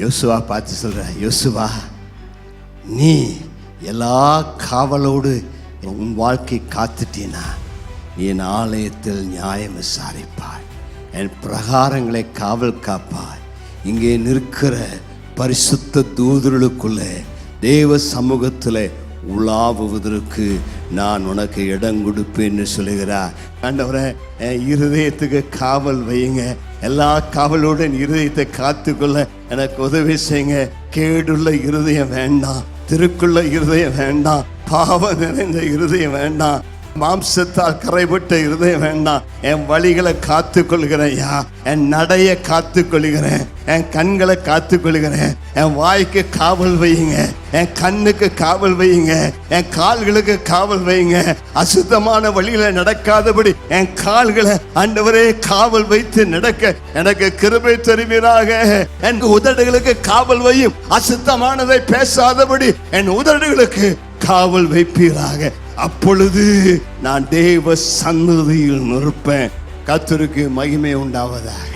யோசுவா பார்த்து சொல்ற, யோசுவா, நீ எல்லா காவலோடு உன் வாழ்க்கை காத்துட்டீனா நீ என் ஆலயத்தில் நியாயம் விசாரிப்பாய், என் பிரகாரங்களை காவல் காப்பாய். இங்கே நிற்கிற பரிசுத்த தூதர்களுக்குள்ளே தேவ சமூகத்தில் உலாவுவதற்கு நான் உனக்கு இடம் கொடுப்பேன்னு சொல்லுகிறார். ஆண்டவரே, என் இருதயத்துக்கு காவல் வையுங்க, எல்லா காவலோட இருதயத்தை காத்துக்கொள்ள எனக்கு உதவி செய்யுங்க. கேடுள்ள இருதயம் வேண்டாம், திருக்குள்ள இருதயம் வேண்டாம், பாவம் நிறைந்த இருதயம் வேண்டாம், மாம்சத்தால் கரைபட்ட இருதயம் வேண்டாம். என் வழிகளை காத்து கொள்கிறேன்யா, என் நடைய காத்து கொள்கிறேன், என் கண்களை காத்து கொள்கிறேன். என் வாய்க்கு காவல் வையுங்க, என் கண்ணுக்கு காவல் வையுங்க, என் கால்களுக்கு காவல் வையுங்க. அசுத்தமான வழியில நடக்காதபடி என் கால்களை ஆண்டவரே காவல் வைத்து நடக்க எனக்கு கிருபை தருவீராக. என் உதடுகளுக்கு காவல் வையும், அசுத்தமானதை பேசாதபடி என் உதடுகளுக்கு காவல் வைப்பீராக. அப்பொழுது நான் தேவ சந்நிதியில் நிற்பேன். கர்த்தருக்கு மகிமை உண்டாவதாக.